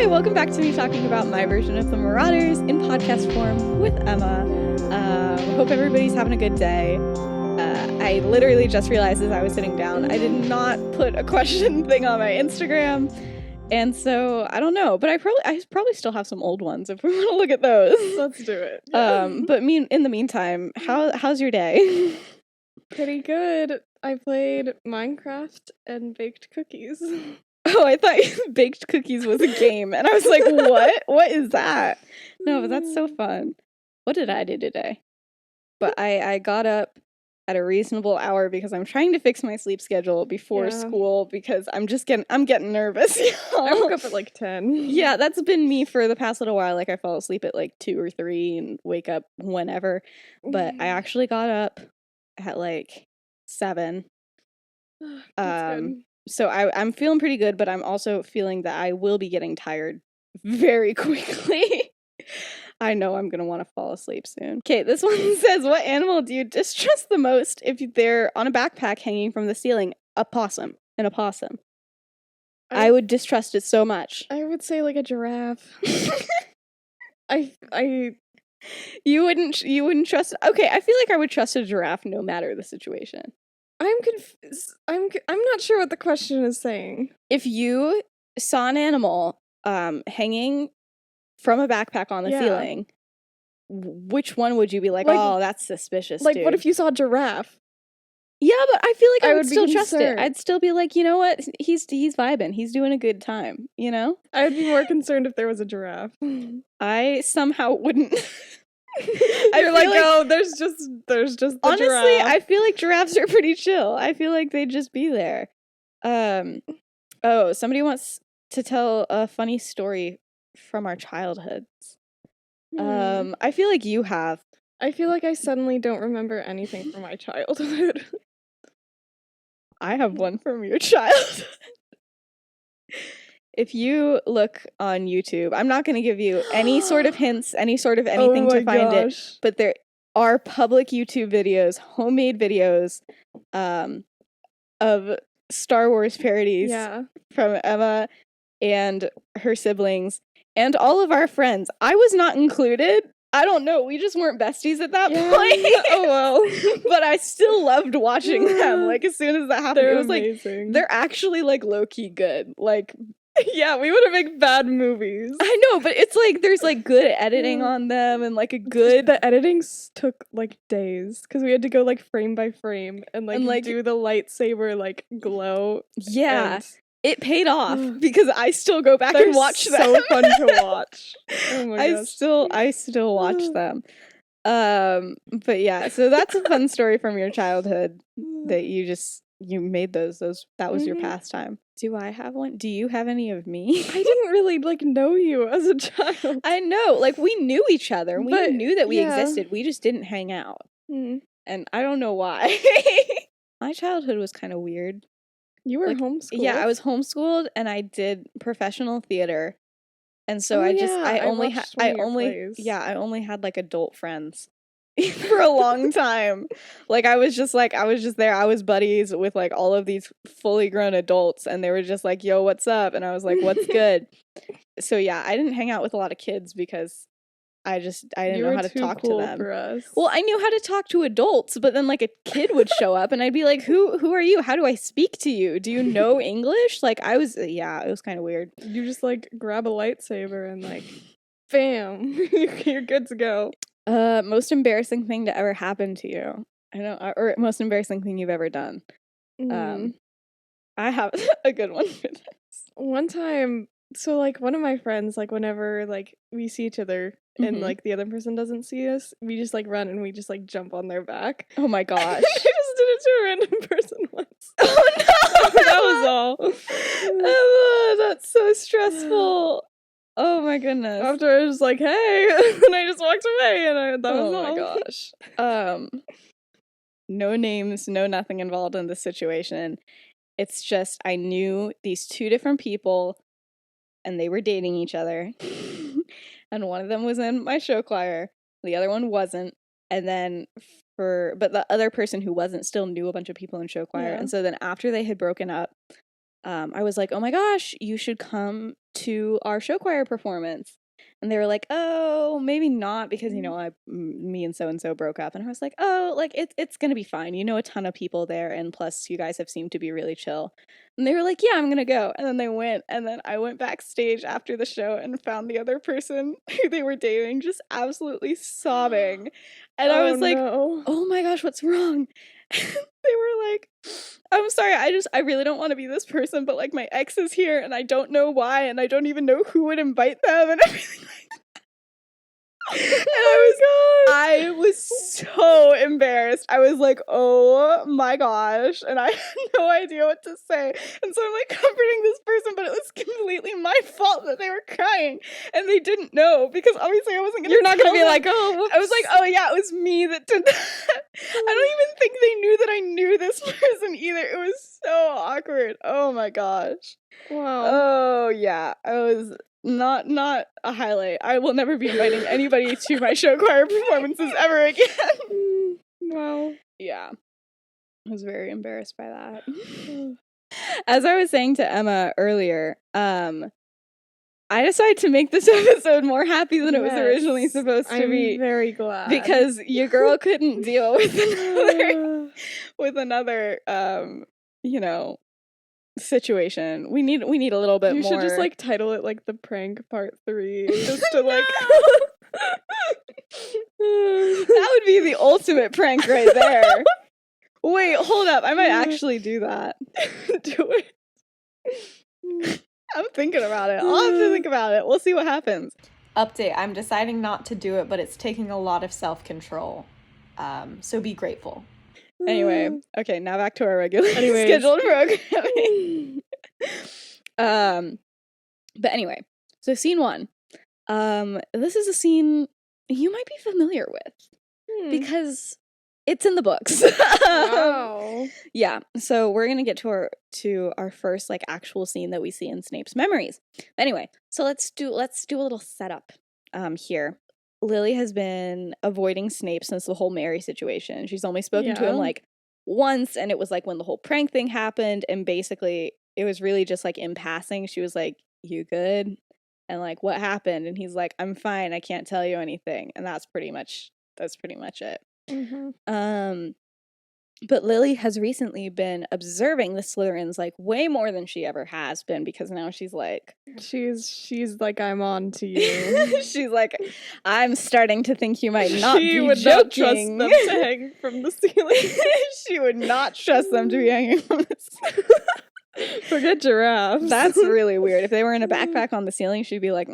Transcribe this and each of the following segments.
welcome back to me talking about my version of The Marauders in podcast form with Emma. Hope everybody's having a good day. I literally just realized as I was sitting down, I did not put a question thing on my Instagram, and so I don't know, but I probably still have some old ones if we want to look at those. Let's do it. But in the meantime, how's your day? Pretty good. I played Minecraft and baked cookies. Oh, I thought baked cookies was a game, and I was like, what? What is that? No, but that's so fun. What did I do today? But I got up at a reasonable hour because I'm trying to fix my sleep schedule before school because I'm getting nervous. I woke up at like 10. Yeah, that's been me for the past little while. Like I fall asleep at like 2 or 3 and wake up whenever. But I actually got up at like 7. That's good. So I'm feeling pretty good, but I'm also feeling that I will be getting tired very quickly. I know I'm going to want to fall asleep soon. Okay, this one says, what animal do you distrust the most if they're on a backpack hanging from the ceiling? An opossum. I would distrust it so much. I would say like a giraffe. You wouldn't trust. Okay, I feel like I would trust a giraffe no matter the situation. I'm confused. I'm not sure what the question is saying. If you saw an animal hanging from a backpack on the ceiling, which one would you be like, oh, that's suspicious, like, dude? what if you saw a giraffe? Yeah, but I feel like I would still trust it. concerned. I'd still be like, you know what? He's vibing. He's doing a good time, you know? I would be more concerned if there was a giraffe. I somehow wouldn't. You're like, oh, there's just the honestly, giraffe. I feel like giraffes are pretty chill. I feel like they'd just be there. Oh, somebody wants to tell a funny story from our childhoods. I feel like you have. I feel like I suddenly don't remember anything from my childhood. I have one from your childhood. If you look on YouTube, I'm not going to give you any sort of hints, any sort of anything to find it, but there are public YouTube videos, homemade videos, of Star Wars parodies from Emma and her siblings and all of our friends. I was not included. I don't know. We just weren't besties at that point. Oh, well. But I still loved watching them. Like, as soon as that happened, They're it was amazing. like, they're actually, like, low-key good. Like, yeah, we would have made bad movies. I know, but it's like, there's, like, good editing on them and, like, a good... The editing took, like, days. Because we had to go, like, frame by frame and, like, do the lightsaber, like, glow. Yeah. It paid off because I still go back and watch them. So fun to watch. Oh my gosh. I still watch them. But yeah, so that's a fun story from your childhood that you made those. That was your pastime. Do I have one? Do you have any of me? I didn't really know you as a child. I know, we knew each other. We knew that we existed. We just didn't hang out. And I don't know why. My childhood was kind of weird. You were homeschooled? Yeah, I was homeschooled and I did professional theater. And so I only had like adult friends for a long time. Like I was just there. I was buddies with like all of these fully grown adults and they were just like, "Yo, what's up?" And I was like, "What's good?" So yeah, I didn't hang out with a lot of kids because I didn't know how to talk to them. For us. Well, I knew how to talk to adults, but then like a kid would show up and I'd be like, who are you? How do I speak to you? Do you know English? Like it was kind of weird. You just like grab a lightsaber and like, bam, you're good to go. Most embarrassing thing to ever happen to you. I know, or most embarrassing thing you've ever done. I have a good one for this. One time, so like one of my friends, like whenever like we see each other and like the other person doesn't see us, we just like run and we just like jump on their back. Oh my gosh. I just did it to a random person once. Oh no! That was all. Emma, that's so stressful. Oh my goodness. After I was just like, hey, and I just walked away and that was all. Oh my gosh. No names, no nothing involved in this situation. It's just I knew these 2 different people and they were dating each other. And one of them was in my show choir. The other one wasn't. And then but the other person who wasn't still knew a bunch of people in show choir. Yeah. And so then after they had broken up, I was like, oh my gosh, you should come to our show choir performance. And they were like, oh, maybe not, because, you know, me and so broke up. And I was like, oh, like, it's going to be fine. You know, a ton of people there. And plus, you guys have seemed to be really chill. And they were like, yeah, I'm going to go. And then they went. And then I went backstage after the show and found the other person who they were dating just absolutely sobbing. And I was like, oh my gosh, what's wrong? They were like, I'm sorry, I really don't want to be this person, but like my ex is here and I don't know why and I don't even know who would invite them and everything like that. And I was so embarrassed. I was like, oh my gosh. And I had no idea what to say. And so I'm like comforting this person, but it was completely my fault that they were crying. And they didn't know because obviously I wasn't going to You're not going to be like, oh, whoops. I was like, oh yeah, it was me that did that. I don't even think they knew that I knew this person either. It was so awkward. Oh my gosh. Wow. Oh yeah. I was not a highlight. I will never be inviting anybody to my show choir performances ever again. Wow. Yeah. I was very embarrassed by that. As I was saying to Emma earlier, I decided to make this episode more happy than it was originally supposed to be. I'm very glad. Because your girl couldn't deal with another you know, situation. We need a little bit more. You should just like title it like the prank part 3 just to like that would be the ultimate prank right there. Wait, hold up. I might actually do that. Do it. I'm thinking about it. I'll have to think about it. We'll see what happens. Update. I'm deciding not to do it, but it's taking a lot of self-control. So be grateful. Anyway, okay, now back to our regular scheduled programming. But anyway, so scene 1. This is a scene you might be familiar with because it's in the books. Wow. Yeah, so we're gonna get to our first like actual scene that we see in Snape's memories. Anyway, so let's do a little setup here. Lily has been avoiding Snape since the whole Mary situation. She's only spoken to him like once, and it was like when the whole prank thing happened, and basically it was really just like in passing. She was like, "You good?" And like, "What happened?" And he's like, "I'm fine. I can't tell you anything." And that's pretty much it. Mm-hmm. But Lily has recently been observing the Slytherins like way more than she ever has been, because now she's like like, I'm on to you. She's like, I'm starting to think you might not she be would joking. not trust them to hang from the ceiling. She would not trust them to be hanging from the ceiling. Forget giraffes. That's really weird. If they were in a backpack on the ceiling, she'd be like,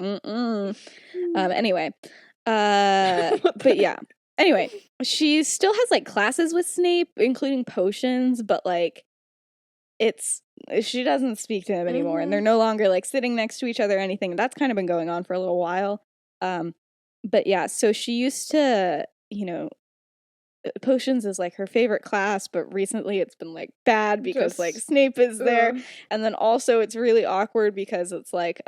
anyway. But yeah. Anyway, she still has like classes with Snape, including potions, but like she doesn't speak to him anymore, and they're no longer like sitting next to each other or anything. That's kind of been going on for a little while. But yeah, so she used to, you know, potions is like her favorite class, but recently it's been like bad because like Snape is there, and then also it's really awkward because it's like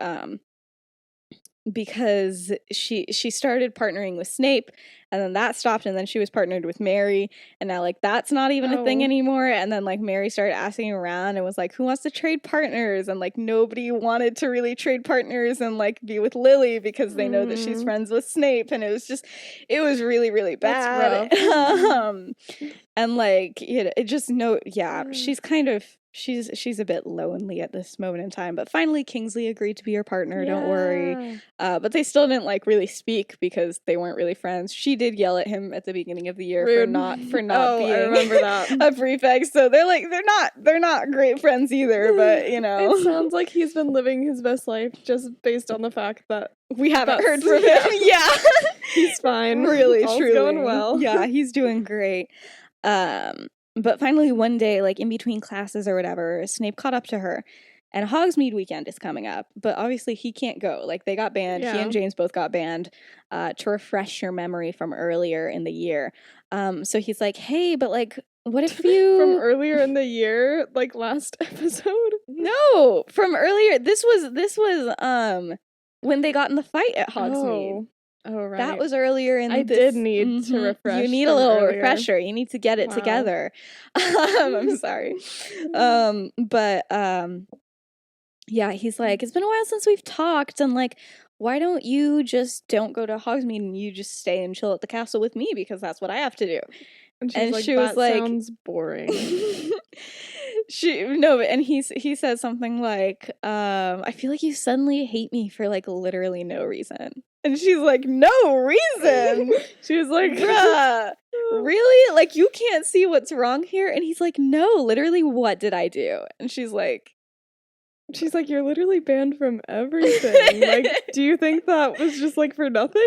because she started partnering with Snape, and then that stopped, and then she was partnered with Mary, and now like that's not even a thing anymore. And then like Mary started asking around and was like, who wants to trade partners? And like nobody wanted to really trade partners and like be with Lily because they know that she's friends with Snape, and it was really, really bad. And like, you know, it just she's kind of she's a bit lonely at this moment in time, but finally Kingsley agreed to be her partner. Don't worry. But they still didn't like really speak because they weren't really friends. She did yell at him at the beginning of the year for not being I remember that. a prefect. So they're not great friends either, but you know. It sounds like he's been living his best life just based on the fact that we haven't heard from him. Yeah. He's fine. Really, all's truly. Going well. Yeah, he's doing great. But finally one day, like in between classes or whatever, Snape caught up to her, and Hogsmeade weekend is coming up, but obviously he can't go. Like they got banned. He and James both got banned to refresh your memory from earlier in the year. So he's like, hey, but like, what if you... From earlier in the year? Like last episode? No, from earlier. This was when they got in the fight at Hogsmeade. Oh, right. That was earlier in I did need to refresh. You need a little refresher. You need to get it together. I'm sorry. Yeah, he's like, it's been a while since we've talked, and like, why don't you just don't go to Hogsmeade and you just stay and chill at the castle with me because that's what I have to do. And she was like, sounds boring. And he says something like, I feel like you suddenly hate me for like literally no reason. And she's like, no reason. She was like, bruh, really? Like, you can't see what's wrong here? And he's like, no, literally, what did I do? And she's like, you're literally banned from everything. Like, do you think that was just like for nothing?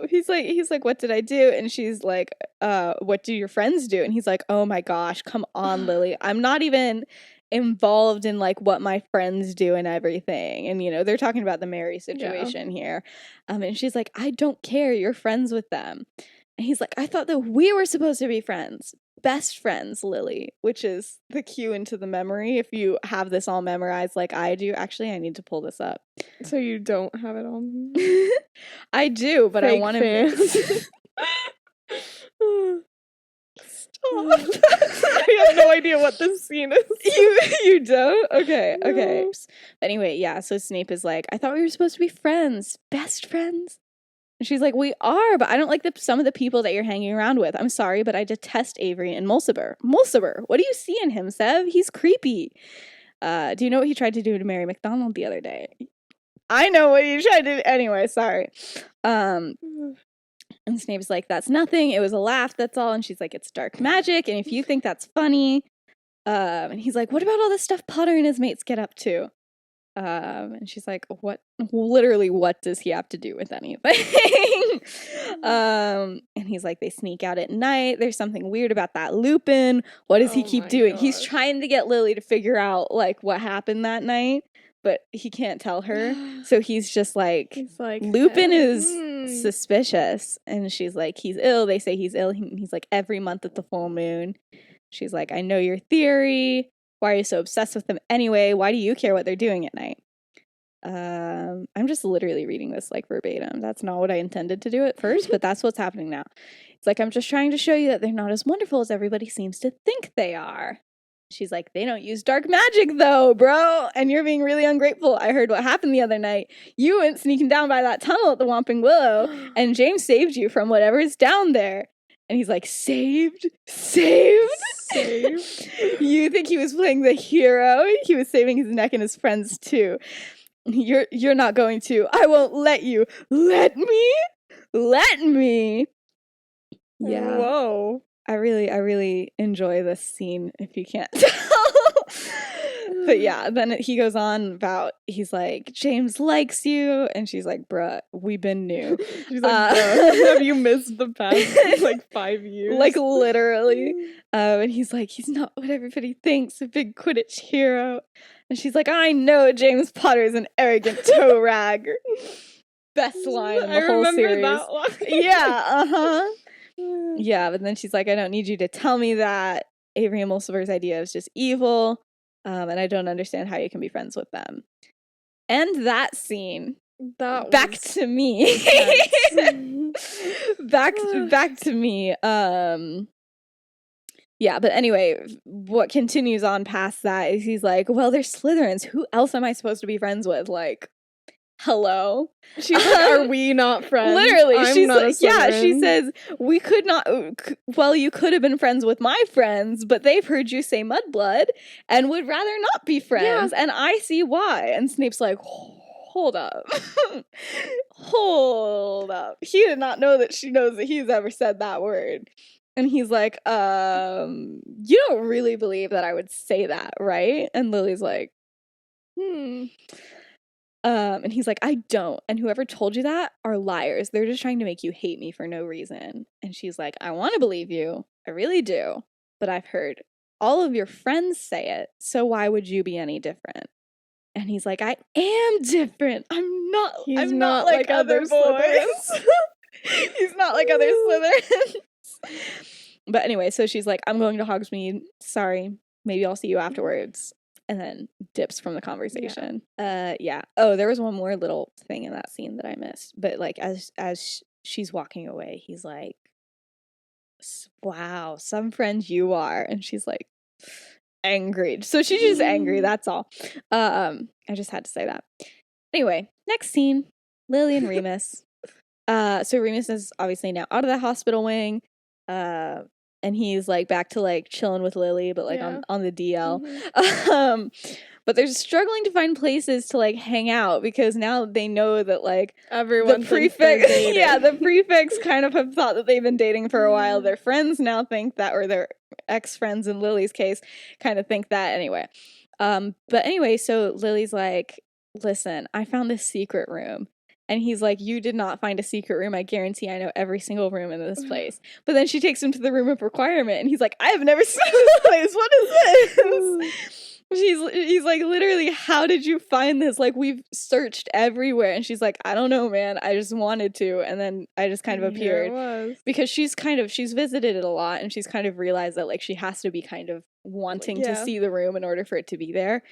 He's like, what did I do? And she's like, what do your friends do? And he's like, oh my gosh, come on, Lily. I'm not even involved in like what my friends do and everything. And they're talking about the Mary situation here. And she's like, I don't care. You're friends with them. And he's like, I thought that we were supposed to be friends. Best friends, Lily, which is the cue into the memory. If you have this all memorized like I do, actually, I need to pull this up. So you don't have it all? I do, but Fake I want to. Stop! I have no idea what this scene is. You don't? Okay, No. okay. Anyway, yeah. So Snape is like, I thought we were supposed to be friends, best friends. And she's like, we are, but I don't like some of the people that you're hanging around with. I'm sorry, but I detest Avery and Mulciber. Mulciber, what do you see in him, Sev? He's creepy. Do you know what he tried to do to Mary McDonald the other day? I know what he tried to do. Anyway, sorry. And Snape's like, that's nothing. It was a laugh, that's all. And she's like, it's dark magic. And if you think that's funny. And he's like, what about all this stuff Potter and his mates get up to? And she's like, what? Literally, what does he have to do with anything? And he's like, they sneak out at night. There's something weird about that Lupin. What does he keep doing? Gosh. He's trying to get Lily to figure out like what happened that night, but he can't tell her. So he's just like Lupin is suspicious. And she's like, he's ill. They say he's ill. He's like, every month at the full moon. She's like, I know your theory. Why are you so obsessed with them anyway? Why do you care what they're doing at night? I'm just literally reading this like verbatim. That's not what I intended to do at first, but that's what's happening now. It's like, I'm just trying to show you that they're not as wonderful as everybody seems to think they are. She's like, they don't use dark magic though, bro. And you're being really ungrateful. I heard what happened the other night. You went sneaking down by that tunnel at the Whomping Willow, and James saved you from whatever is down there. And he's like, saved? You think he was playing the hero? He was saving his neck and his friends too. You're not going to. I won't let you. Let me. Yeah. Whoa. I really enjoy this scene, if you can't tell. But yeah, then he goes on about, he's like, James likes you. And she's like, bruh, we been new. She's like, bruh, have you missed the past like 5 years? Like literally. And he's like, he's not what everybody thinks, a big Quidditch hero. And she's like, I know James Potter is an arrogant toe rag. Best line in the whole series. I remember that line. Yeah, yeah, but then she's like, I don't need you to tell me that. Avery and Mulciber's idea is just evil. And I don't understand how you can be friends with them. And that scene. Back to me. back to me. Yeah, but anyway, what continues on past that is he's like, well, they're Slytherins. Who else am I supposed to be friends with? Like, hello? She's like, are we not friends? Literally, she's like, yeah, she says, we could not, well, you could have been friends with my friends, but they've heard you say mudblood and would rather not be friends, and I see why. And Snape's like, hold up. Hold up. He did not know that she knows that he's ever said that word. And he's like, you don't really believe that I would say that, right? And Lily's like, And he's like, I don't. And whoever told you that are liars. They're just trying to make you hate me for no reason. And she's like, I want to believe you. I really do. But I've heard all of your friends say it. So why would you be any different? And he's like, I am different. I'm not like other boys. He's not like other Slytherins. But anyway, so she's like, I'm going to Hogsmeade. Sorry. Maybe I'll see you afterwards. And then dips from the conversation. Yeah. Oh, there was one more little thing in that scene that I missed. But like, as she's walking away, he's like, wow, some friend you are. And she's like, angry. So she's just angry, that's all. I just had to say that. Anyway, next scene, Lily and Remus. So Remus is obviously now out of the hospital wing. And he's like back to like chilling with Lily, but like on the DL. But they're struggling to find places to like hang out because now they know that like everyone the prefects, the prefects kind of have thought that they've been dating for a while. Their friends now think that, or their ex-friends in Lily's case, kind of think that anyway. But anyway, so Lily's like, listen, I found this secret room. And he's like, you did not find a secret room. I guarantee I know every single room in this place. But then she takes him to the room of requirement. And he's like, I have never seen this place. What is this? He's like, literally, how did you find this? Like, we've searched everywhere. And she's like, I don't know, man. I just wanted to. And then I just kind of appeared. Because she's visited it a lot. And she's kind of realized that, like, she has to be kind of wanting to see the room in order for it to be there.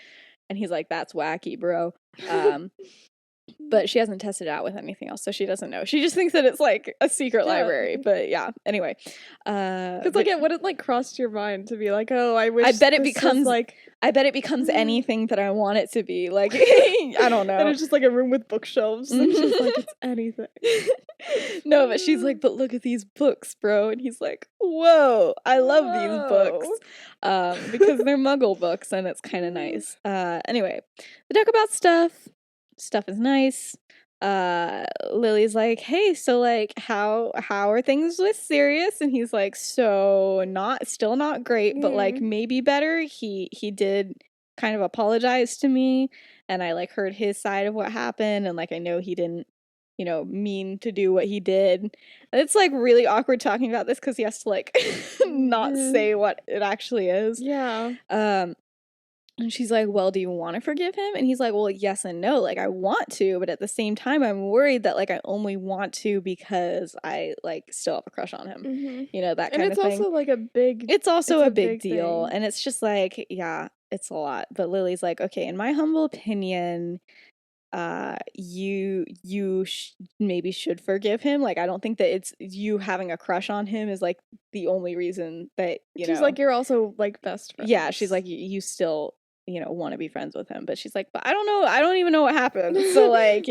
And he's like, that's wacky, bro. But she hasn't tested it out with anything else, so she doesn't know. She just thinks that it's like a secret library. But yeah, anyway. Because like it wouldn't like cross your mind to be like, oh, I wish. I bet it becomes anything that I want it to be. Like I don't know. And it's just like a room with bookshelves, and she's like, it's anything. No, but she's like, but look at these books, bro. And he's like, whoa, I love these books, because they're Muggle books, and it's kind of nice. Anyway, they talk about stuff. Stuff is nice. Lily's like, hey, so like how are things with Sirius? And he's like, still not great, but like maybe better. He did kind of apologize to me, and I like heard his side of what happened, and like I know he didn't, mean to do what he did. And it's like really awkward talking about this because he has to like not say what it actually is. And she's like, well, do you want to forgive him? And he's like, well, yes and no. Like, I want to, but at the same time, I'm worried that, like, I only want to because I, like, still have a crush on him. That kind of thing. And it's also, like, It's also a big deal. Thing. And it's just, like, yeah, it's a lot. But Lily's like, okay, in my humble opinion, you maybe should forgive him. Like, I don't think that it's you having a crush on him is, like, the only reason that, she's like, you're also, like, best friends. Yeah, she's like, you still... want to be friends with him, but she's like, but I don't know, I don't even know what happened. So like,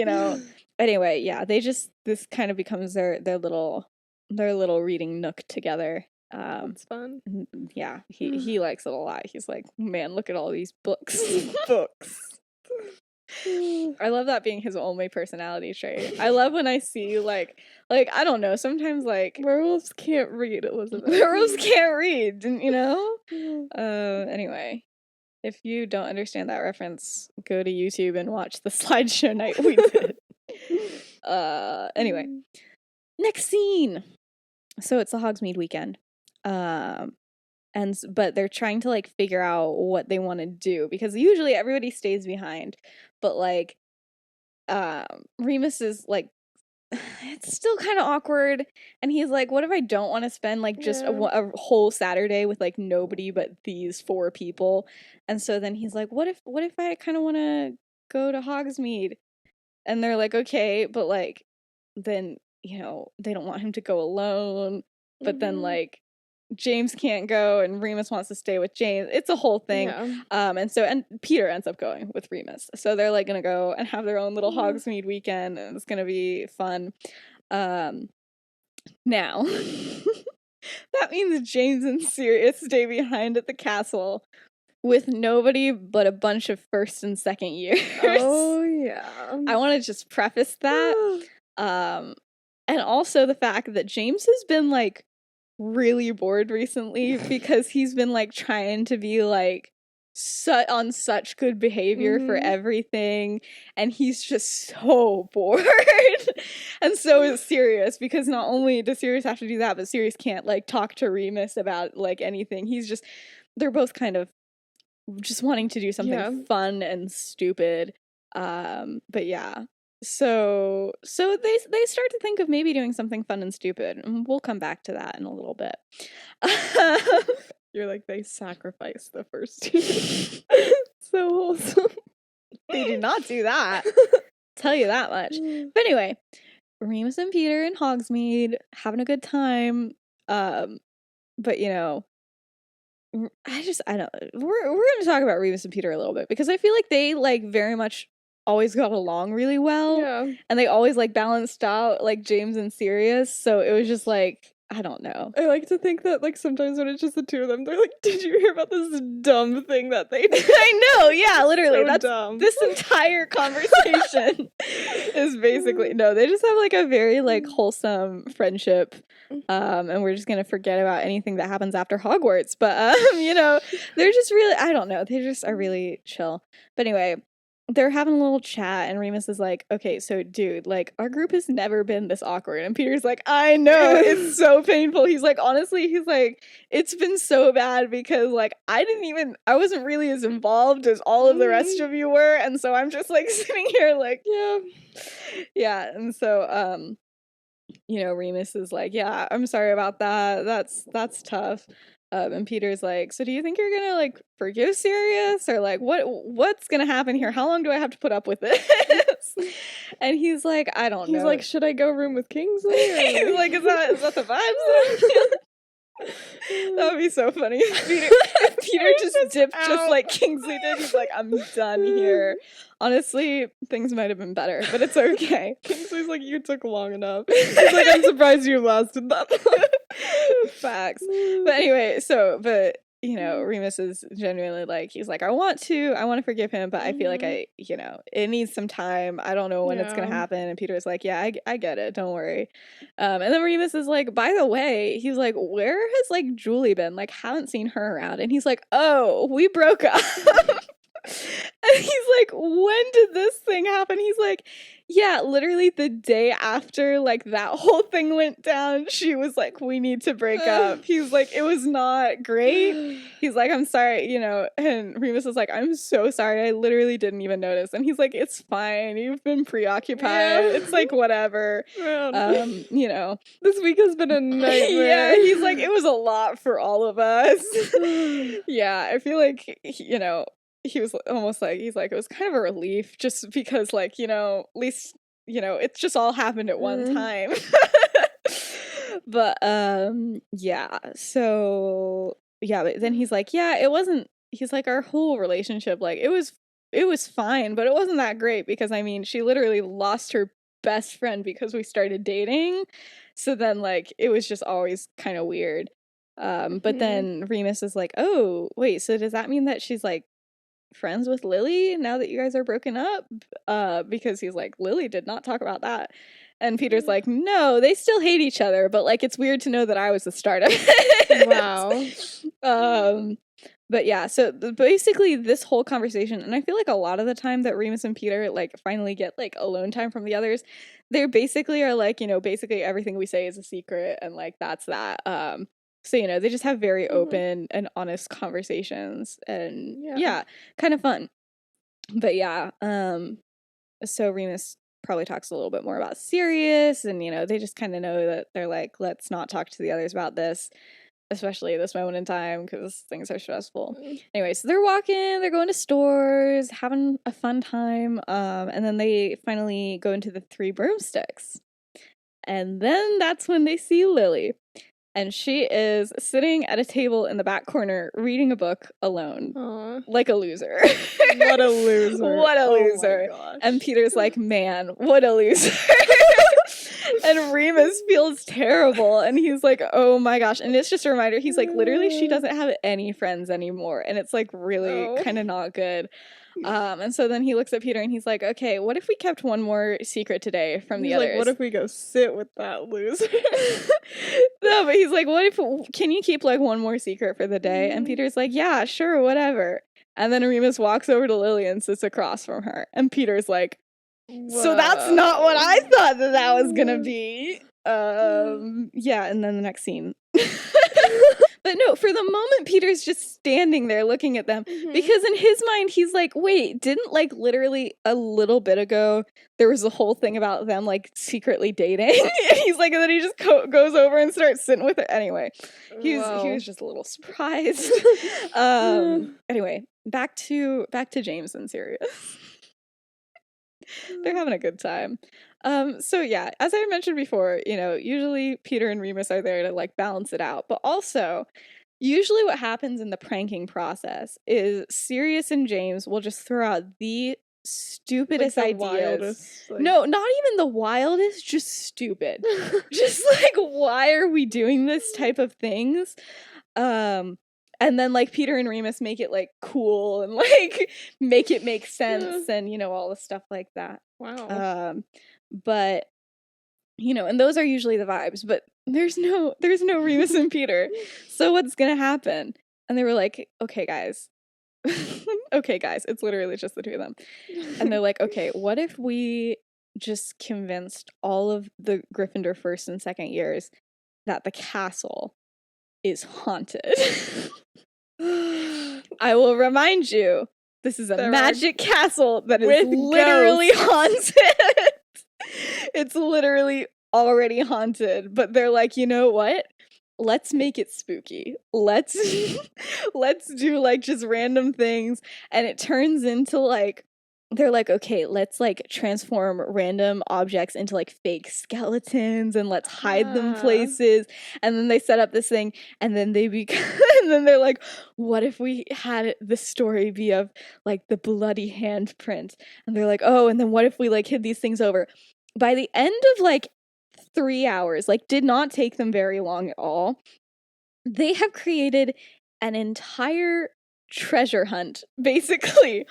anyway, yeah, this kind of becomes their little reading nook together. It's fun. Yeah, he likes it a lot. He's like, man, look at all these books. I love that being his only personality trait. I love when I see like I don't know, sometimes like werewolves can't read, Elizabeth. Werewolves can't read, anyway. If you don't understand that reference, go to YouTube and watch the slideshow night we did. Anyway. Next scene. So it's the Hogsmeade weekend. But they're trying to like figure out what they want to do because usually everybody stays behind. But like Remus is like it's still kind of awkward, and he's like, what if I don't want to spend like just a whole Saturday with like nobody but these 4 people? And so then he's like, what if I kind of want to go to Hogsmeade? And they're like, okay, but like then they don't want him to go alone, but then like James can't go and Remus wants to stay with James. It's a whole thing. And Peter ends up going with Remus. So they're like gonna go and have their own little Hogsmeade weekend, and it's gonna be fun. Now that means James and Sirius stay behind at the castle with nobody but a bunch of first and second years. Oh yeah. I want to just preface that. And also the fact that James has been like really bored recently because he's been like trying to be like on such good behavior for everything, and he's just so bored. And so is Sirius, because not only does Sirius have to do that, but Sirius can't like talk to Remus about like anything. They're both kind of just wanting to do something fun and stupid. But yeah. So they start to think of maybe doing something fun and stupid, and we'll come back to that in a little bit. You're like, they sacrifice the first year. So wholesome. They do not do that. Tell you that much. But anyway, Remus and Peter in Hogsmeade having a good time. But I don't, we're going to talk about Remus and Peter a little bit, because I feel like they, like, very much always got along really well. Yeah. And they always, like, balanced out, like, James and Sirius. So it was just, like, I don't know. I like to think that, like, sometimes when it's just the two of them, they're like, did you hear about this dumb thing that they did? I know, yeah, literally. So that's dumb. This entire conversation is basically, no, they just have, like, a very, like, wholesome friendship. And we're just gonna forget about anything that happens after Hogwarts. But, you know, they're just really, I don't know, they just are really chill. But anyway, they're having a little chat, and Remus is like, okay, so dude, like, our group has never been this awkward. And Peter's like, I know, it's so painful. He's like, honestly, he's like, it's been so bad because, like, I wasn't really as involved as all of the rest of you were. And so I'm just, like, sitting here like, yeah. And so, you know, Remus is like, yeah, I'm sorry about that. That's tough. And Peter's like, so do you think you're gonna, like, forgive Sirius, or, like, what's gonna happen here? How long do I have to put up with this? And he's like, I don't know. He's like, should I go room with Kingsley? He's like, is that the vibes? That would be so funny. If Peter just dipped just like Kingsley did. He's like, I'm done here. Honestly, things might have been better, but it's okay. Kingsley's like, you took long enough. He's like, I'm surprised you lasted that long. Facts. But anyway, but you know, Remus is genuinely like, he's like, I want to forgive him, but I feel like it needs some time. I don't know when it's gonna happen. And Peter's like, yeah, I get it, don't worry. And then Remus is like, by the way, he's like, where has, like, Julie been? Like, haven't seen her around. And he's like, oh, we broke up. And he's like, when did this thing happen? He's like, yeah, literally the day after, like, that whole thing went down, she was like, we need to break up. He's like, it was not great. He's like, I'm sorry, you know. And Remus is like, I'm so sorry, I literally didn't even notice. And he's like, it's fine, you've been preoccupied. It's like, whatever. You know, this week has been a nightmare. Yeah, he's like, it was a lot for all of us. Yeah, I feel like, you know, he was almost like, he's like, it was kind of a relief, just because, like, you know, at least, you know, it's just all happened at one time. But yeah, so yeah, but then he's like, yeah, it wasn't, he's like, our whole relationship, like, it was fine, but it wasn't that great, because I mean, she literally lost her best friend because we started dating. So then, like, it was just always kind of weird. But then Remus is like, oh wait, so does that mean that she's, like, friends with Lily now that you guys are broken up? Because he's like, Lily did not talk about that. And Peter's like, no, they still hate each other, but, like, it's weird to know that I was the start of it. Wow. But yeah, so basically this whole conversation, and I feel like a lot of the time that Remus and Peter, like, finally get, like, alone time from the others, they basically are like, you know, basically everything we say is a secret, and, like, that's that. So, you know, they just have very open and honest conversations, and yeah, kind of fun. But yeah, so Remus probably talks a little bit more about Sirius, and, you know, they just kind of know that they're like, let's not talk to the others about this, especially at this moment in time, because things are stressful. Anyway, so they're walking, they're going to stores, having a fun time, and then they finally go into the Three Broomsticks. And then that's when they see Lily. And she is sitting at a table in the back corner reading a book alone. Aww. Like a loser. What a loser. What a loser. Oh, and Peter's like, man, what a loser. And Remus feels terrible. And he's like, oh my gosh. And it's just a reminder, he's like, literally, she doesn't have any friends anymore. And it's, like, really kind of not good. And so then he looks at Peter and he's like, okay, what if we kept one more secret today from the others? Like, what if we go sit with that loser? No, but he's like, can you keep, like, one more secret for the day? And Peter's like, yeah, sure, whatever. And then Remus walks over to Lily and sits across from her. And Peter's like, so that's not what I thought that was gonna be. Yeah, and then the next scene. But no, for the moment, Peter's just standing there looking at them, because in his mind, he's like, wait, didn't, like, literally a little bit ago, there was a whole thing about them, like, secretly dating? And he's like, and then he just goes over and starts sitting with her. Anyway, he was just a little surprised. Anyway, back to James and Sirius. They're having a good time. So yeah, as I mentioned before, you know, usually Peter and Remus are there to, like, balance it out, but also, usually what happens in the pranking process is Sirius and James will just throw out the stupidest ideas. Wildest, no, not even the wildest, just stupid. Just like, why are we doing this type of things? And then like Peter and Remus make it like cool and like make it make sense and all the stuff like that. Wow. But and those are usually the vibes, but there's no Remus and Peter. So what's gonna happen? And they were like, okay guys, it's literally just the two of them. And they're like, okay, what if we just convinced all of the Gryffindor first and second years that the castle is haunted? I will remind you, this is a magic castle that is literally haunted. It's literally already haunted, but they're like, you know what? Let's make it spooky. Let's do like just random things. And it turns into like, they're like, okay, let's like transform random objects into like fake skeletons and let's hide them places. And then they set up this thing and then and then they're like, what if we had the story be of like the bloody handprint? And they're like, oh, and then what if we like hid these things over? By the end of like 3 hours, like did not take them very long at all, they have created an entire treasure hunt, basically,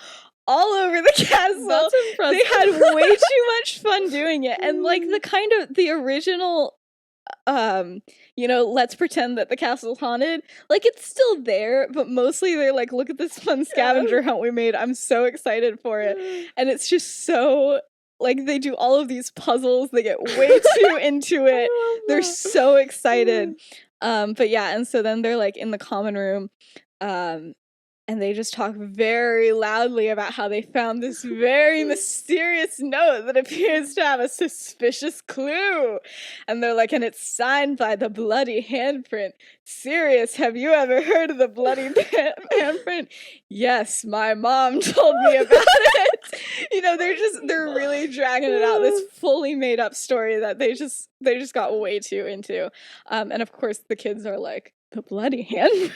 all over the castle. That's impressive. They had way too much fun doing it. And like the original let's pretend that the castle's haunted, like it's still there, but mostly they're like, look at this fun scavenger hunt we made. I'm so excited for it. And it's just so like they do all of these puzzles, they get way too into it. They're so excited. But yeah, and so then they're like in the common room, and they just talk very loudly about how they found this very mysterious note that appears to have a suspicious clue. And they're like, and it's signed by the bloody handprint. Sirius, have you ever heard of the bloody handprint? Yes, my mom told me about it. They're really dragging it out, this fully made up story that they just got way too into. And of course the kids are like, the bloody handprint?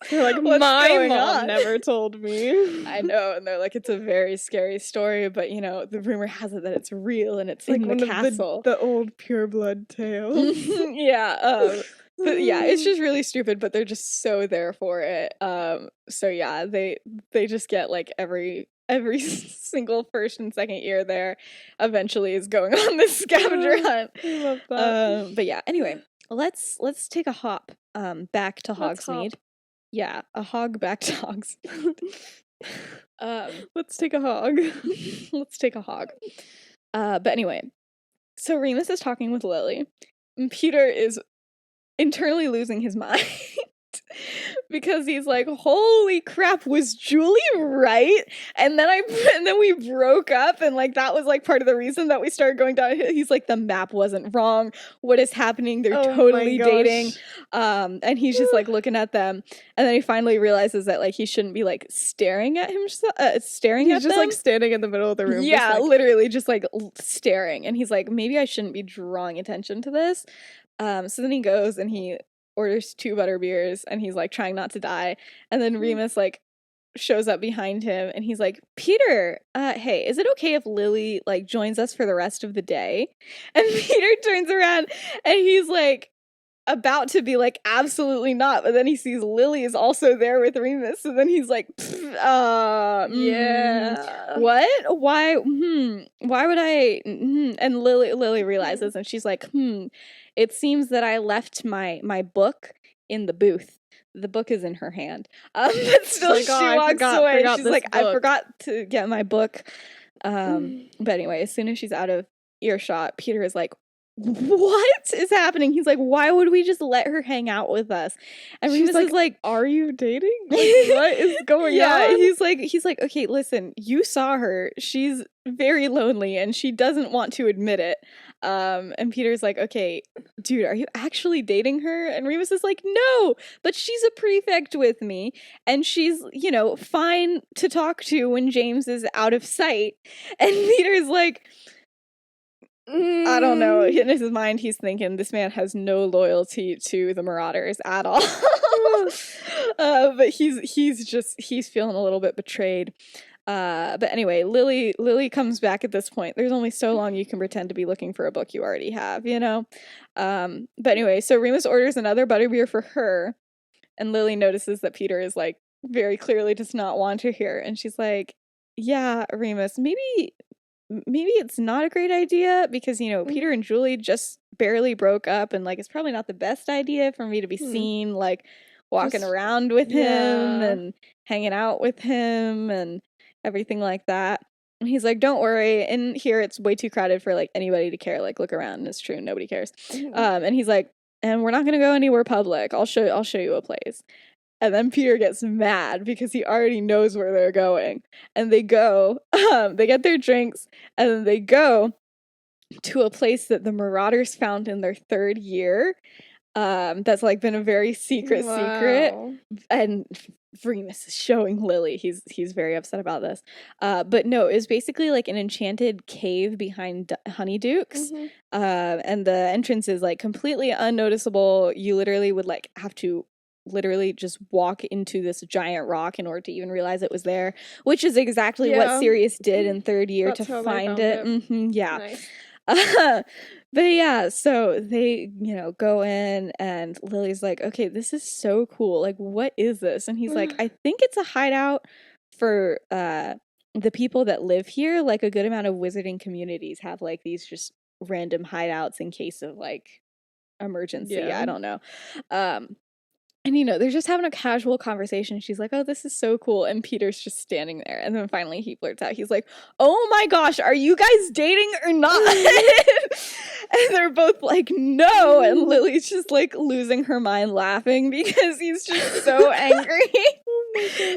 They're like, my mom never told me. I know, and they're like, it's a very scary story, but the rumor has it that it's real and it's like in the castle. The old pureblood tales. Yeah, but yeah, it's just really stupid, but they're just so there for it. So yeah, they just get like every single first and second year there eventually is going on this scavenger hunt. I love that. But yeah, anyway, let's take a hop back to Hogsmeade. Yeah, a hog back to Hogsmeade. Let's take a hog. Let's take a hog. But anyway, so Remus is talking with Lily, and Peter is internally losing his mind. Because he's like, holy crap, was Julie right? And then we broke up, and like that was like part of the reason that we started going down. He's like, the map wasn't wrong. What is happening? They're totally dating. And he's just like looking at them, and then he finally realizes that like he shouldn't be like staring at him. He's just like standing in the middle of the room. Yeah, just, like, literally just like staring. And he's like, maybe I shouldn't be drawing attention to this. So then he goes and he orders 2 butterbeers, and he's like trying not to die, and then Remus like shows up behind him, and he's like, Peter, hey, is it okay if Lily like joins us for the rest of the day? And Peter turns around and he's like about to be like, absolutely not, but then he sees Lily is also there with Remus, so then he's like, yeah, what? Why would I? And Lily realizes, and she's like, it seems that I left my book in the booth. The book is in her hand. But still, she walks away. She's like, I forgot to get my book. But anyway, as soon as she's out of earshot, Peter is like, what is happening? He's like, why would we just let her hang out with us? And Remus is like, are you dating? Like, what is going on? He's like, okay, listen, you saw her. She's very lonely and she doesn't want to admit it. And Peter's like, okay, dude, are you actually dating her? And Remus is like, no, but she's a prefect with me, and she's, fine to talk to when James is out of sight. And Peter's like, I don't know. In his mind, he's thinking this man has no loyalty to the Marauders at all. But he's feeling a little bit betrayed. But anyway, Lily comes back at this point. There's only so long you can pretend to be looking for a book you already have, you know? But anyway, so Remus orders another butterbeer for her, and Lily notices that Peter is, like, very clearly does not want her here, and she's like, yeah, Remus, maybe it's not a great idea because, you know, Peter and Julie just barely broke up, and, like, it's probably not the best idea for me to be seen, like, walking around with him and hanging out with him and everything like that. And he's like, don't worry, in here it's way too crowded for, like, anybody to care. Like, look around, it's true, nobody cares. And he's like, and we're not gonna go anywhere public. I'll show you a place. And then Peter gets mad because he already knows where they're going. And they go, they get their drinks, and then they go to a place that the Marauders found in their 3rd year. That's, like, been a very secret. And Remus is showing Lily. He's very upset about this. But no, it's basically, like, an enchanted cave behind Honeydukes. And the entrance is, like, completely unnoticeable. You literally would, like, have to literally just walk into this giant rock in order to even realize it was there, which is exactly what Sirius did in 3rd year. That's to find it. Nice. But yeah, so they, you know, go in, and Lily's like, okay, this is so cool. Like, what is this? And he's like, I think it's a hideout for the people that live here. Like, a good amount of wizarding communities have, like, these just random hideouts in case of, like, emergency. I don't know. And, you know, they're just having a casual conversation. She's like, oh, this is so cool. And Peter's just standing there. And then finally he blurts out, he's like, oh my gosh, are you guys dating or not? And they're both like, no. And Lily's just, like, losing her mind laughing because he's just so angry.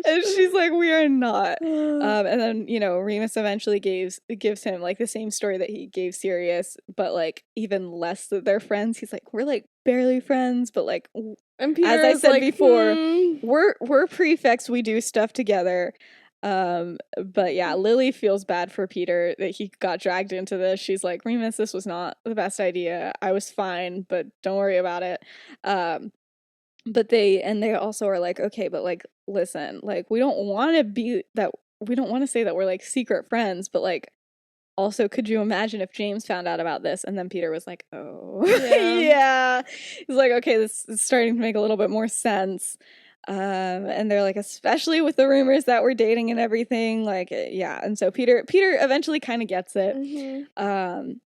And she's like, we are not. And then, you know, Remus eventually gives him, like, the same story that he gave Sirius, but, like, even less that they're friends. He's like, we're, like, barely friends, but, like, as I said, like, before, we're prefects, we do stuff together. But yeah, Lily feels bad for Peter that he got dragged into this. She's like, Remus, this was not the best idea. I was fine, but don't worry about it. But they also are like, okay, but, like, listen, like, we don't want to say that we're, like, secret friends, but, like, also, could you imagine if James found out about this? And then Peter was like, oh, yeah. He's like, okay, this is starting to make a little bit more sense. And they're like, especially with the rumors that we're dating and everything, like, yeah. And so Peter eventually kind of gets it.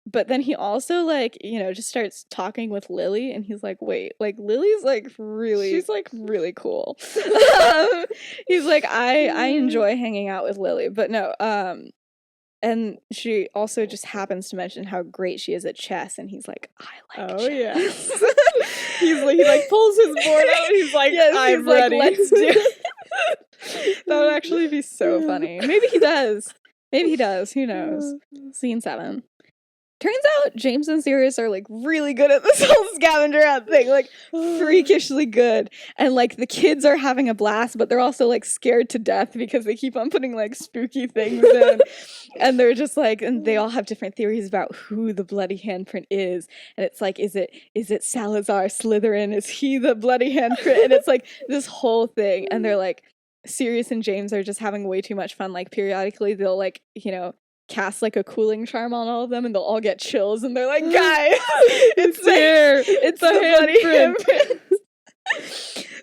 But then he also, like, you know, just starts talking with Lily, and he's like, wait, like, Lily's, like, she's, like, really cool. He's like, I enjoy hanging out with Lily, but no, and she also just happens to mention how great she is at chess, and he's like, I like chess. He, like, pulls his board out, and he's like, I'm ready. Like, let's do it. That would actually be so funny. Maybe he does. Who knows? Scene 7. Turns out James and Sirius are, like, really good at this whole scavenger hunt thing, like, freakishly good. And, like, the kids are having a blast, but they're also, like, scared to death because they keep on putting, like, spooky things in. And they're just like, and they all have different theories about who the bloody handprint is. And it's like, is it Salazar Slytherin? Is he the bloody handprint? And it's like this whole thing. And they're like, Sirius and James are just having way too much fun. Like, periodically they'll, like, you know, cast, like, a cooling charm on all of them, and they'll all get chills, and they're like, guys, it's there, it's the handprint.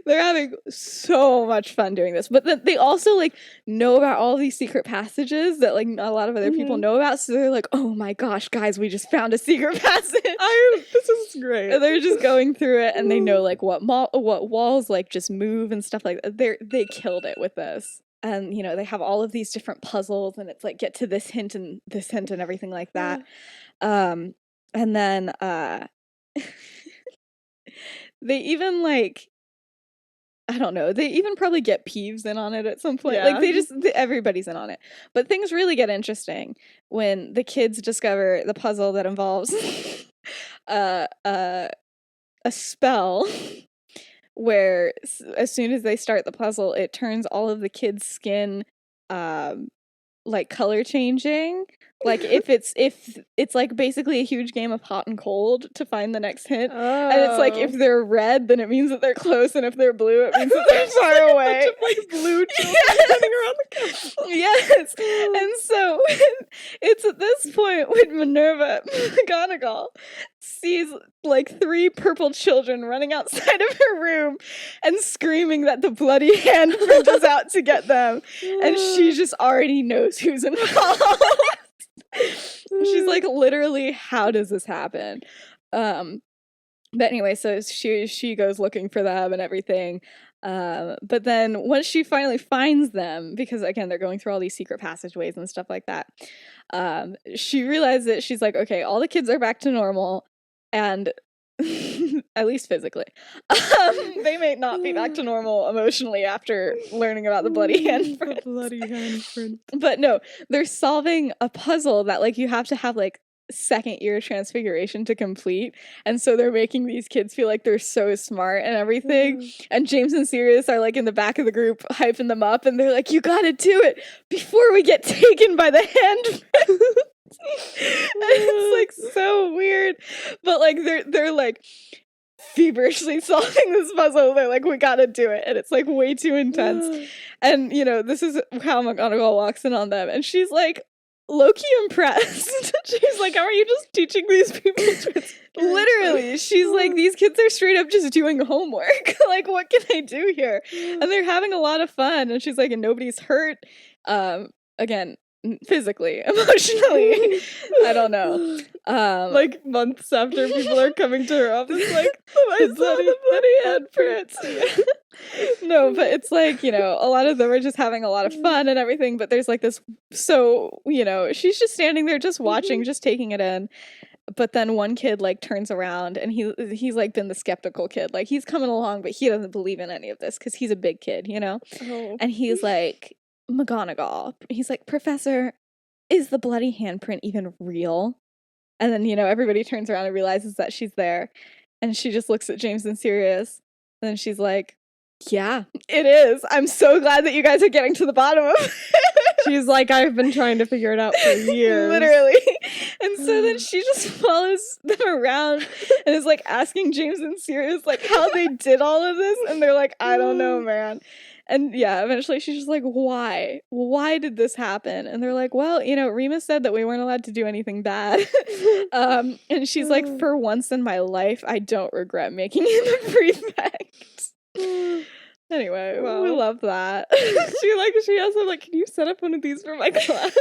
They're having so much fun doing this, but then they also, like, know about all these secret passages that, like, not a lot of other people know about, so they're like, oh my gosh, guys, we just found a secret passage. This is great. And they're just going through it, and they know, like, what walls, like, just move and stuff like that. They killed it with this. And, you know, they have all of these different puzzles, and it's like, get to this hint and everything like that. And then they even, like, I don't know, they even probably get Peeves in on it at some point. Like, everybody's in on it. But things really get interesting when the kids discover the puzzle that involves a spell where as soon as they start the puzzle, it turns all of the kids' skin like color changing, Like if it's like basically a huge game of hot and cold to find the next hint. And it's like if they're red, then it means that they're close, and if they're blue, it means that they're far away. Of, like blue children running around the castle. Yes. And so it's at this point when Minerva McGonagall sees like 3 purple children running outside of her room and screaming that the bloody handprint is out to get them. And she just already knows who's involved. She's like, literally, how does this happen? But anyway, so she goes looking for them and everything. But then once she finally finds them, because again, they're going through all these secret passageways and stuff like that, she realizes that she's like, okay, all the kids are back to normal, and at least physically. They may not be back to normal emotionally after learning about the bloody handprint. The bloody handprint. But no, they're solving a puzzle that like you have to have like second year transfiguration to complete, and so they're making these kids feel like they're so smart and everything. And James and Sirius are like in the back of the group hyping them up, and they're like, you gotta do it before we get taken by the handprint. It's like so weird, but like they're like feverishly solving this puzzle. They're like, we gotta do it, and it's like way too intense. And you know, this is how McGonagall walks in on them, and she's like low-key impressed. She's like, how are you just teaching these people literally, she's like, these kids are straight up just doing homework. Like, what can I do here? And they're having a lot of fun, and she's like, and nobody's hurt. Again, physically, emotionally, I don't know. Like months after people are coming to her office, like, I saw the bloody handprints. No, but it's like, you know, a lot of them are just having a lot of fun and everything, but there's like this, so, you know, she's just standing there just watching, just taking it in. But then one kid like turns around, and he's like been the skeptical kid. Like, he's coming along, but he doesn't believe in any of this because he's a big kid, you know? And he's like, McGonagall, he's like, Professor, is the bloody handprint even real? And then, you know, everybody turns around and realizes that she's there, and she just looks at James and Sirius, and then she's like, yeah, it is. I'm so glad that you guys are getting to the bottom of it. She's like, I've been trying to figure it out for years. Literally. And so then she just follows them around and is like asking James and Sirius like how they did all of this, and they're like, I don't know, man. And yeah, eventually she's just like, why? Why did this happen? And they're like, well, you know, Remus said that we weren't allowed to do anything bad. And she's like, for once in my life, I don't regret making him a prefect. Anyway, wow. We love that. She also like, can you set up one of these for my class?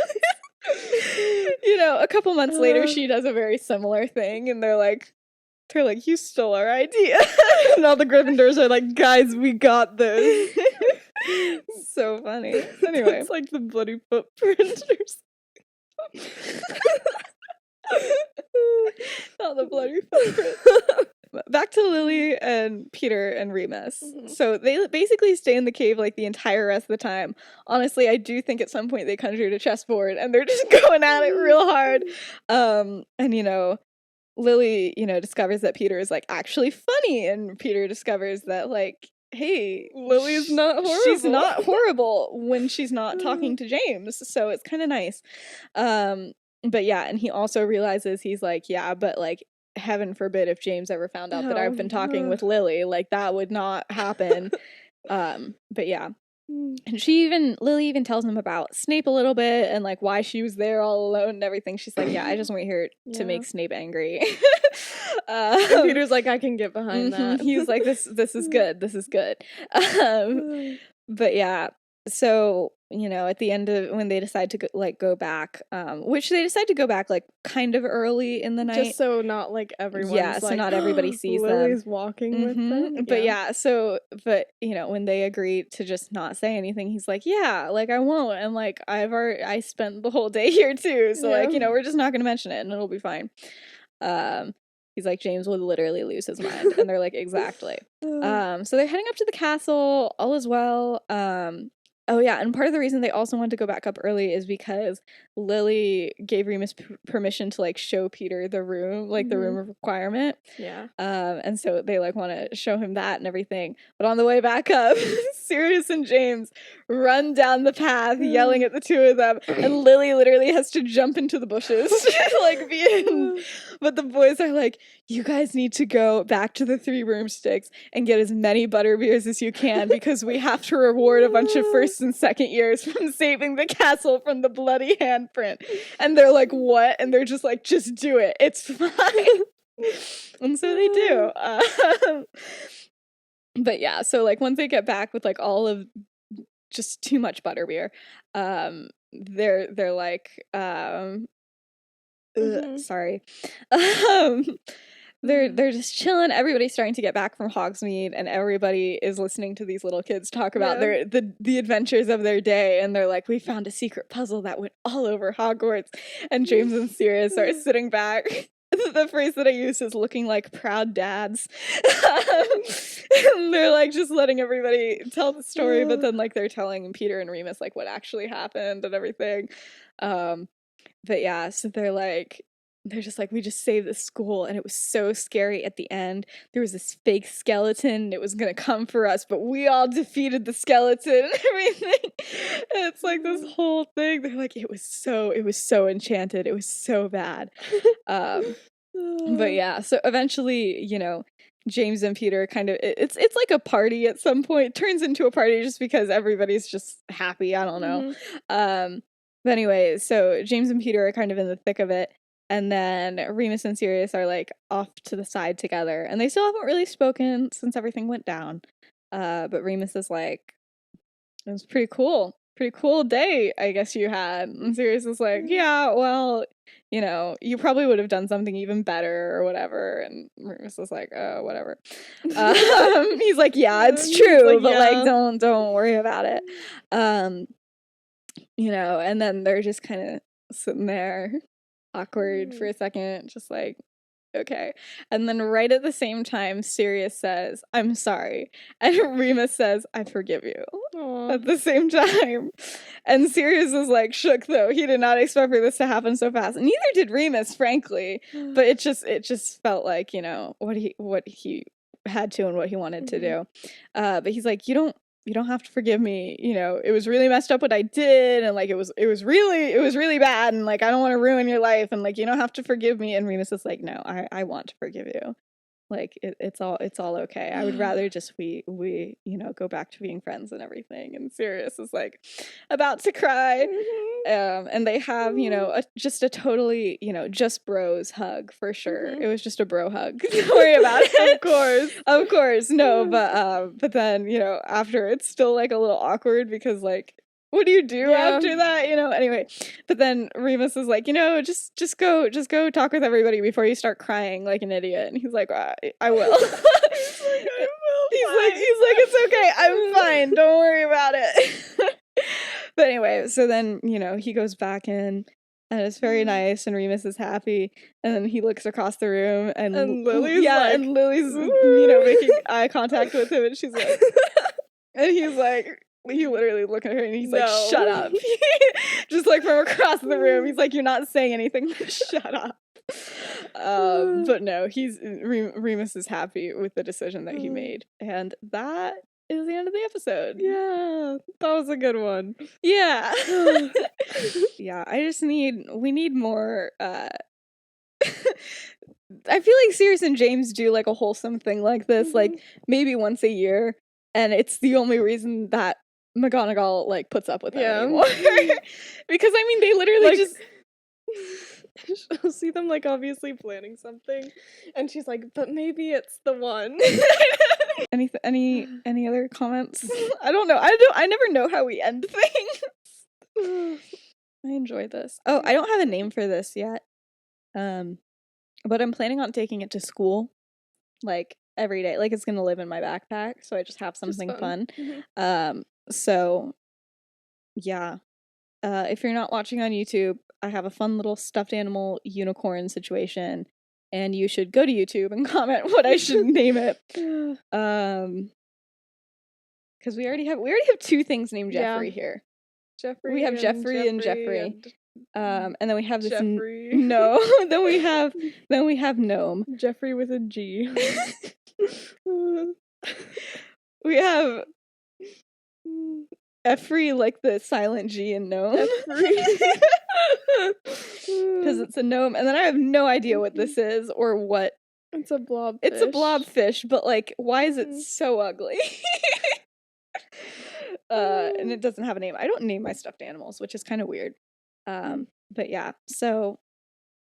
You know, a couple months later, she does a very similar thing, and they're like, you stole our idea. And all the Gryffindors are like, guys, we got this. So funny. Anyway, it's like the bloody footprint or something. Not the bloody footprint. Back to Lily and Peter and Remus. So they basically stay in the cave like the entire rest of the time. Honestly, I do think at some point they conjured a chessboard and they're just going at it real hard. And you know, Lily, you know, discovers that Peter is like actually funny, and Peter discovers that like, hey, Lily's not horrible. She's not horrible when she's not talking to James. So it's kind of nice. But yeah, and he also realizes, he's like, yeah, but like, heaven forbid if James ever found out that I've been talking with Lily, like that would not happen. But yeah. And Lily even tells him about Snape a little bit and like why she was there all alone and everything. She's like, yeah, I just went here to make Snape angry. And Peter's like, I can get behind that. He's like, this is good. This is good. But yeah, so, you know, at the end of when they decide to go back, which they decide to go back like kind of early in the night, just so not like everyone's so not everybody sees Lily's them walking with them. But yeah, so but you know, when they agree to just not say anything, he's like, yeah, like I won't, and like I spent the whole day here too, so like, you know, we're just not gonna mention it and it'll be fine. He's like, James would literally lose his mind. And they're like, exactly. So they're heading up to the castle. All is well. Oh, yeah, and part of the reason they also wanted to go back up early is because Lily gave Remus permission to, like, show Peter the room, like, the room of requirement. Yeah. And so they, like, want to show him that and everything. But on the way back up, Sirius and James run down the path yelling at the two of them, and Lily literally has to jump into the bushes to, like, be in. But the boys are like, you guys need to go back to the 3 broomsticks and get as many butterbeers as you can because we have to reward a bunch of first and second years from saving the castle from the bloody handprint. And they're like, what? And they're just like, just do it. It's fine. And so they do. But yeah, so like once they get back with like all of just too much butterbeer, they're like, sorry. They're just chilling. Everybody's starting to get back from Hogsmeade, and everybody is listening to these little kids talk about the adventures of their day. And they're like, "We found a secret puzzle that went all over Hogwarts." And James and Sirius are sitting back. The phrase that I use is looking like proud dads. And they're like just letting everybody tell the story, but then like they're telling Peter and Remus like what actually happened and everything. But yeah, so they're just like, we just saved the school, and it was so scary at the end. There was this fake skeleton, and it was gonna come for us, but we all defeated the skeleton and everything. And it's like this whole thing. They're like, it was so enchanted. It was so bad. But yeah, so eventually, you know, James and Peter kind of, it's like a party at some point. It turns into a party just because everybody's just happy. I don't know. But anyway, so James and Peter are kind of in the thick of it. And then Remus and Sirius are like off to the side together. And they still haven't really spoken since everything went down. But Remus is like, it was pretty cool. Pretty cool day, I guess you had. And Sirius is like, yeah, well, you know, you probably would have done something even better or whatever. And Remus is like, oh, whatever. He's like, yeah, it's true, like, but like, don't worry about it. You know, and then they're just kind of sitting there awkward for a second, just like, okay. And then right at the same time, Sirius says, I'm sorry. And Remus says, I forgive you. Aww. At the same time. And Sirius is like shook though. He did not expect for this to happen so fast. And neither did Remus, frankly. But it just felt like, you know, what he had to and what he wanted to do. But he's like, you don't have to forgive me. You know, it was really messed up what I did, and like it was really bad, and like I don't want to ruin your life, and like you don't have to forgive me. And Remus is like, no, I want to forgive you. Like it's all okay. I would rather just we you know go back to being friends and everything. And Sirius is like about to cry. And they have, you know, just a totally, you know, just bros hug for sure. It was just a bro hug. Don't worry about it. Of course. No, but then, you know, after it's still like a little awkward because like, what do you do after that? You know, anyway. But then Remus is like, you know, just go talk with everybody before you start crying like an idiot. And he's like, I will. He's like, it's okay. I'm fine. Don't worry about it. But anyway, so then, you know, he goes back in and it's very nice and Remus is happy. And then he looks across the room and Lily's and Lily's, you know, making eye contact with him and she's like, and he's like, he literally look at her and he's like, shut up. Just like from across the room. He's like, you're not saying anything. Shut up. But no, Remus is happy with the decision that he made. And that is the end of the episode. Yeah, that was a good one. Yeah. Yeah, we need more, I feel like Sirius and James do like a wholesome thing like this, like maybe once a year. And it's the only reason that McGonagall like puts up with them anymore. Because I mean they literally like, just she'll see them like obviously planning something and she's like, but maybe it's the one. Any other comments? I don't know. I never know how we end things. I enjoyed this. Oh, I don't have a name for this yet. But I'm planning on taking it to school like every day. Like it's gonna live in my backpack, so I just have something fun. So yeah. If you're not watching on YouTube, I have a fun little stuffed animal unicorn situation, and you should go to YouTube and comment what I should name it. because we already have 2 things named Jeffrey here. Jeffrey. We have Jeffrey and Jeffrey. And then we have this Jeffrey. No. then we have Gnome. Jeffrey with a G. We have Effrey, like the silent G in Gnome. Because it's a gnome. And then I have no idea what this is or what. It's a blobfish. It's a blobfish, but like, why is it so ugly? And it doesn't have a name. I don't name my stuffed animals, which is kind of weird. But yeah, so,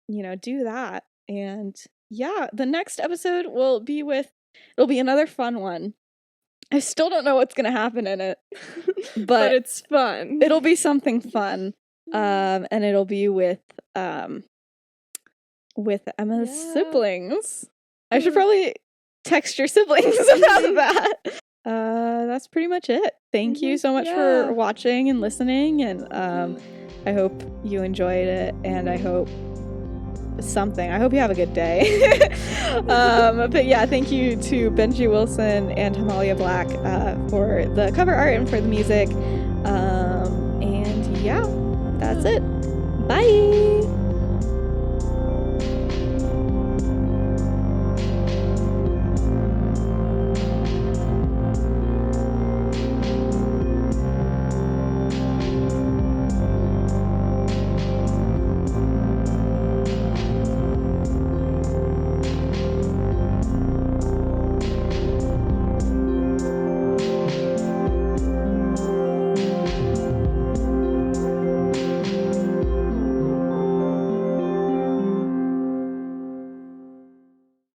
do that. And yeah, the next episode will be it'll be another fun one. I still don't know what's going to happen in it, but it's fun. It'll be something fun. And it'll be with Emma's siblings. I should probably text your siblings about that. That's pretty much it. Thank you so much for watching and listening, and I hope you enjoyed it, and I hope you have a good day. But yeah, thank you to Benji Wilson and Hamalia Black for the cover art and for the music. And yeah, that's it. Bye!